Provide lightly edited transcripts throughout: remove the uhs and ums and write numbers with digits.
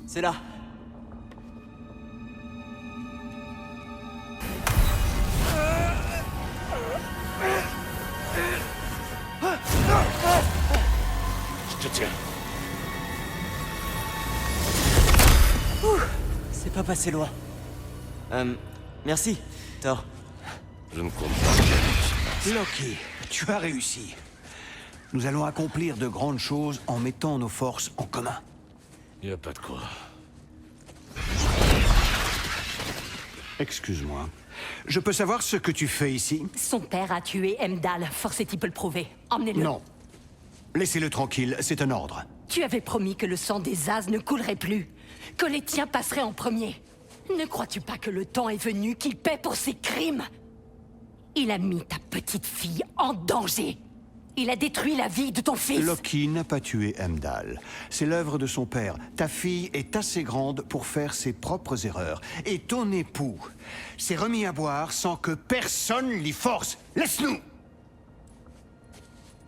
C'est là. Je te tiens. C'est pas passé loin. Merci, Thor. Je ne compte pas. Loki, tu as réussi. Nous allons accomplir de grandes choses en mettant nos forces en commun. Y a pas de quoi. Excuse-moi. Je peux savoir ce que tu fais ici? Son père a tué Heimdall. Forsyth peut le prouver. Emmenez-le. Non. Laissez-le tranquille, c'est un ordre. Tu avais promis que le sang des As ne coulerait plus. Que les tiens passeraient en premier. Ne crois-tu pas que le temps est venu qu'il paie pour ses crimes? Il a mis ta petite fille en danger. Il a détruit la vie de ton fils. Loki n'a pas tué Heimdall. C'est l'œuvre de son père. Ta fille est assez grande pour faire ses propres erreurs. Et ton époux s'est remis à boire sans que personne l'y force. Laisse-nous!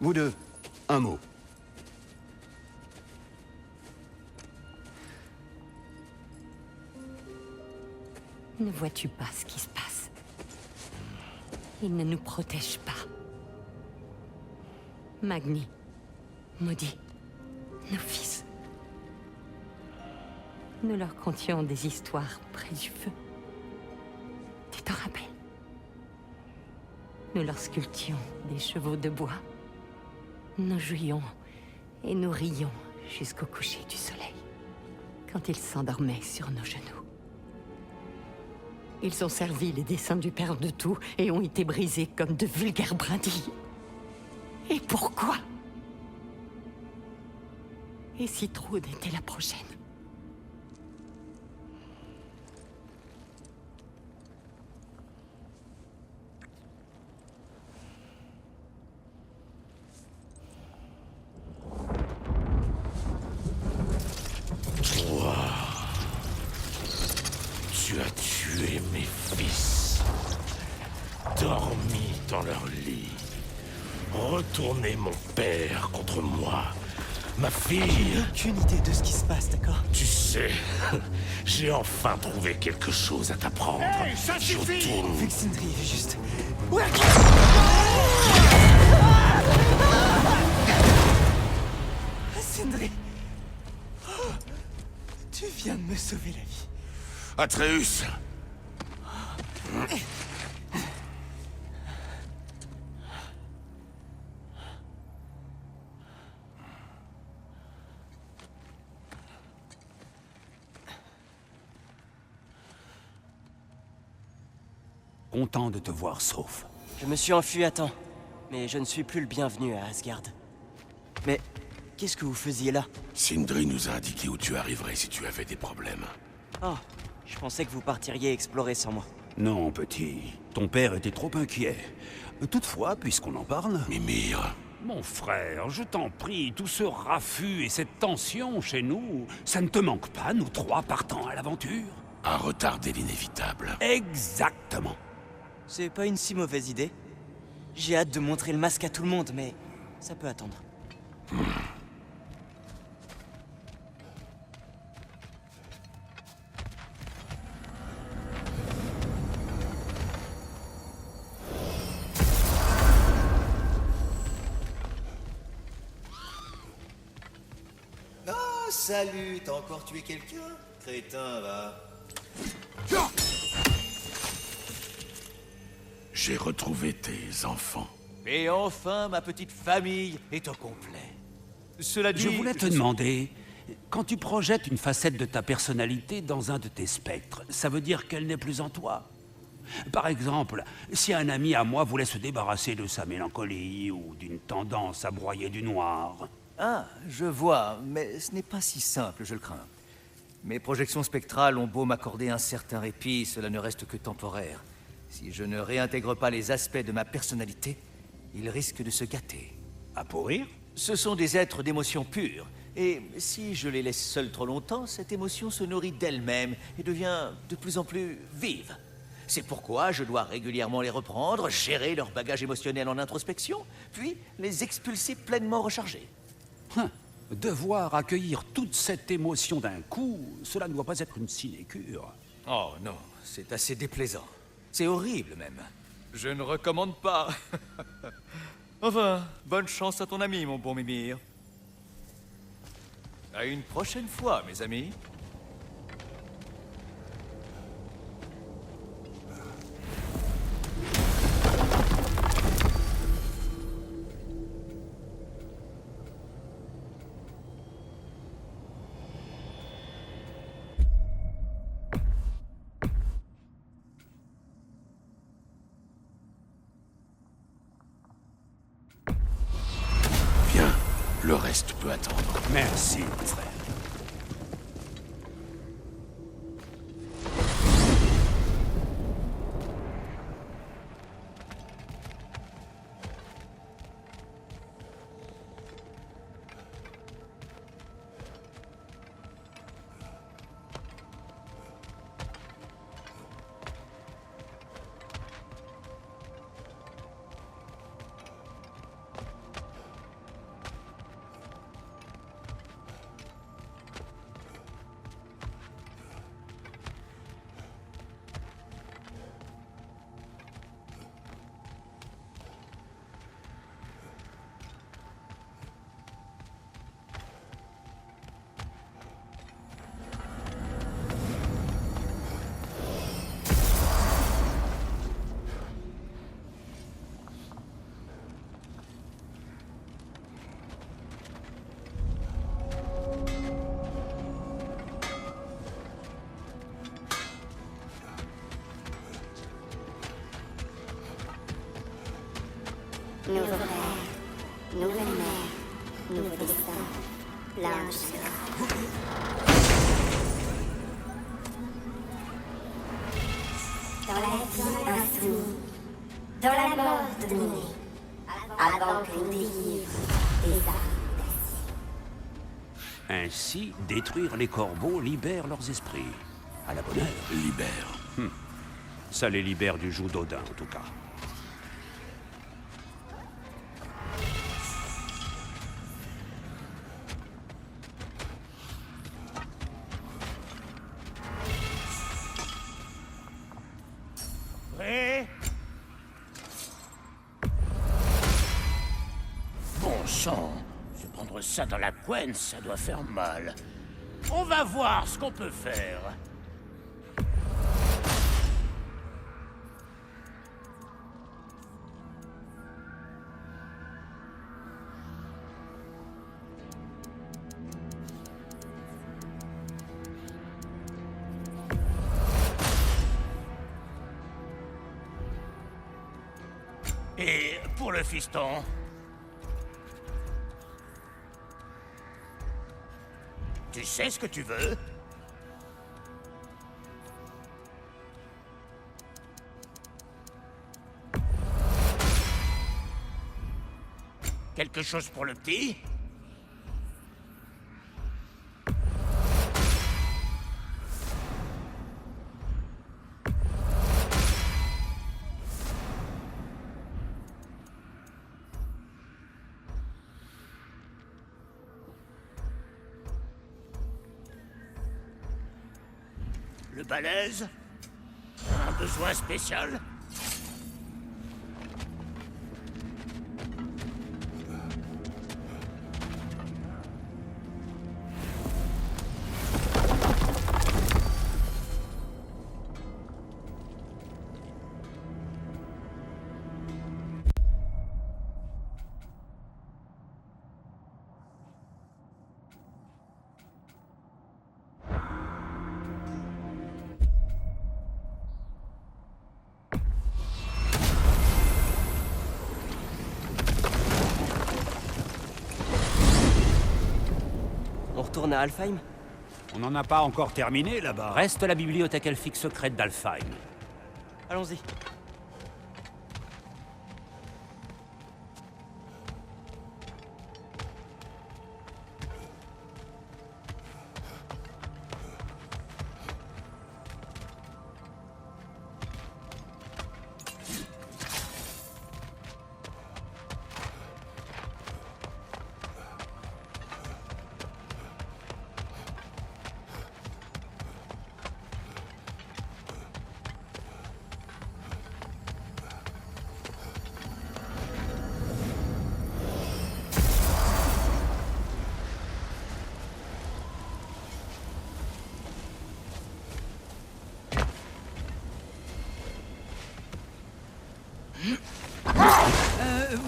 Vous deux, un mot. Ne vois-tu pas ce qui se passe? Il ne nous protège pas. Magni, maudit, nos fils. Nous leur contions des histoires près du feu. Tu t'en rappelles? Nous leur sculptions des chevaux de bois. Nous jouions et nous rions jusqu'au coucher du soleil, quand ils s'endormaient sur nos genoux. Ils ont servi les desseins du Père de tout et ont été brisés comme de vulgaires brindilles. Et pourquoi? Et si Trude était la prochaine? Toi, tu as tué mes fils, dormi dans leur lit, retourné mon père contre moi, ma fille. Aucune idée de ce qui se passe, d'accord? Tu sais, j'ai enfin trouvé quelque chose à t'apprendre. Hey, ça suffit! Surtout- Vu que Sindri est juste... Sindri! Oh, tu viens de me sauver la vie. Atreus! Content de te voir sauf. Je me suis enfui à temps, mais je ne suis plus le bienvenu à Asgard. Mais qu'est-ce que vous faisiez là? Sindri nous a indiqué où tu arriverais si tu avais des problèmes. Oh, je pensais que vous partiriez explorer sans moi. Non, petit. Ton père était trop inquiet. Toutefois, puisqu'on en parle... Mimir, Mon frère, je t'en prie, tout ce raffut et cette tension chez nous, ça ne te manque pas, nous trois partant à l'aventure? à retarder l'inévitable. Exactement. C'est pas une si mauvaise idée. J'ai hâte de montrer le masque à tout le monde, mais ça peut attendre. Ah, salut, t'as encore tué quelqu'un? Crétin, va. J'ai retrouvé tes enfants. Et enfin, ma petite famille est au complet. Cela dit... Je voulais te demander, quand tu projettes une facette de ta personnalité dans un de tes spectres, ça veut dire qu'elle n'est plus en toi? Par exemple, si un ami à moi voulait se débarrasser de sa mélancolie ou d'une tendance à broyer du noir... Ah, je vois, mais ce n'est pas si simple, je le crains. Mes projections spectrales ont beau m'accorder un certain répit, cela ne reste que temporaire. Si je ne réintègre pas les aspects de ma personnalité, ils risquent de se gâter. À pourrir? Ce sont des êtres d'émotion pure, et si je les laisse seuls trop longtemps, cette émotion se nourrit d'elle-même et devient de plus en plus vive. C'est pourquoi je dois régulièrement les reprendre, gérer leur bagage émotionnel en introspection, puis les expulser pleinement rechargés. Devoir accueillir toute cette émotion d'un coup, cela ne doit pas être une sinécure. Oh non, c'est assez déplaisant. C'est horrible même. Je ne recommande pas. Enfin, bonne chance à ton ami, mon bon Mimir. À une prochaine fois, mes amis. Bien, le reste peut attendre. Merci, mon frère. Nouveau père, nouvelle mère, nouveau destin, blanche. Dans la vie, un souvenir. Dans la mort, donner. Avant que nous délivre des armes d'acier. Ainsi, détruire les corbeaux libère leurs esprits. À la bonne heure. Libère. Ça les libère du joug d'Odin, en tout cas. Prêt? Bon sang, se prendre ça dans la couenne, ça doit faire mal. On va voir ce qu'on peut faire. Et pour le fiston? Tu sais ce que tu veux? Quelque chose pour le petit? Le balèze? Un besoin spécial? On retourne à Alfheim? On n'en a pas encore terminé, là-bas. Reste la bibliothèque elfique secrète d'Alfheim. Allons-y.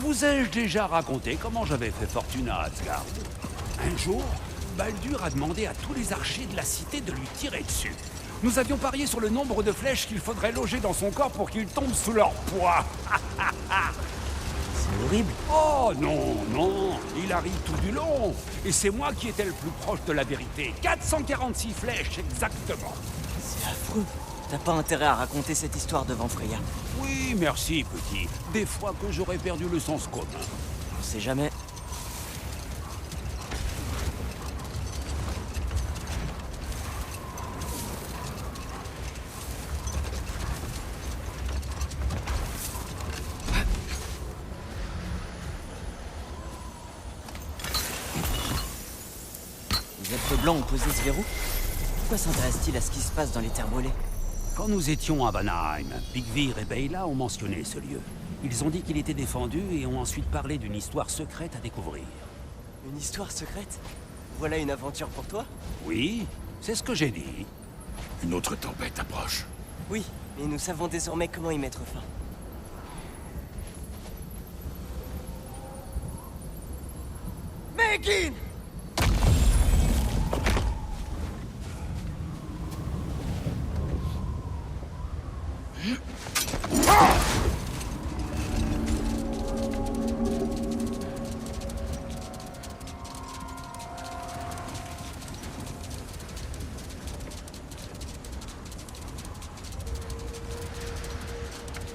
Vous ai-je déjà raconté comment j'avais fait fortune à Asgard? Un jour, Baldur a demandé à tous les archers de la cité de lui tirer dessus. Nous avions parié sur le nombre de flèches qu'il faudrait loger dans son corps pour qu'il tombe sous leur poids. C'est horrible. Oh non, non, il arrive tout du long. Et c'est moi qui étais le plus proche de la vérité. 446 flèches exactement. C'est affreux. T'as pas intérêt à raconter cette histoire devant Freya. Oui, merci, petit. Des fois que j'aurais perdu le sens commun. On sait jamais. Les elfes blancs ont posé ce verrou? Pourquoi s'intéresse-t-il à ce qui se passe dans les terres brûlées? Quand nous étions à Vanaheim, Byggvir et Beyla ont mentionné ce lieu. Ils ont dit qu'il était défendu et ont ensuite parlé d'une histoire secrète à découvrir. Une histoire secrète? Voilà une aventure pour toi? Oui, c'est ce que j'ai dit. Une autre tempête approche. Oui, mais nous savons désormais comment y mettre fin. Megin!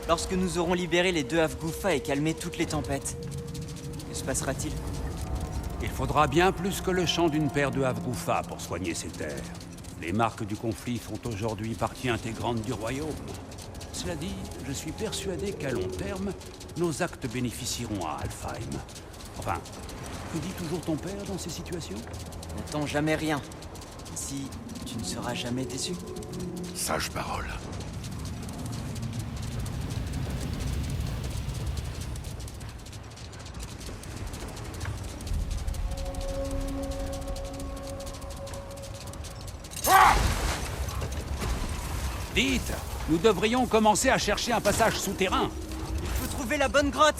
Lorsque nous aurons libéré les deux Havgufa et calmé toutes les tempêtes, que se passera-t-il? Il faudra bien plus que le chant d'une paire de Havgufa pour soigner ces terres. Les marques du conflit font aujourd'hui partie intégrante du royaume. Cela dit, je suis persuadé qu'à long terme, nos actes bénéficieront à Alfheim. Enfin, que dit toujours ton père dans ces situations? N'attends jamais rien. Si tu ne seras jamais déçu. Sage parole. Vite! Nous devrions commencer à chercher un passage souterrain. Il faut trouver la bonne grotte!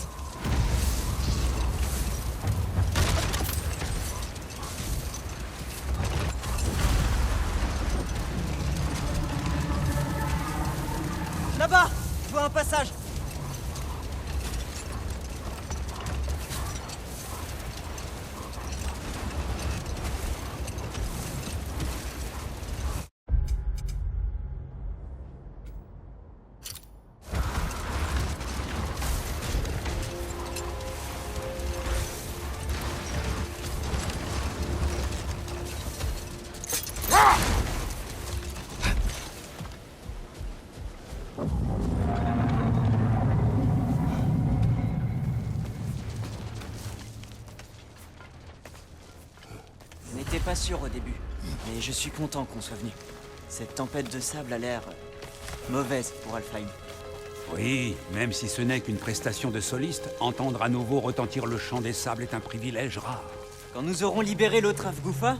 Là-bas! Je vois un passage! Je n'étais pas sûr au début, mais je suis content qu'on soit venu. Cette tempête de sable a l'air mauvaise pour Alfheim. Oui, même si ce n'est qu'une prestation de soliste, entendre à nouveau retentir le chant des sables est un privilège rare. Quand nous aurons libéré l'autre Havgufa,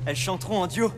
elles chanteront en duo.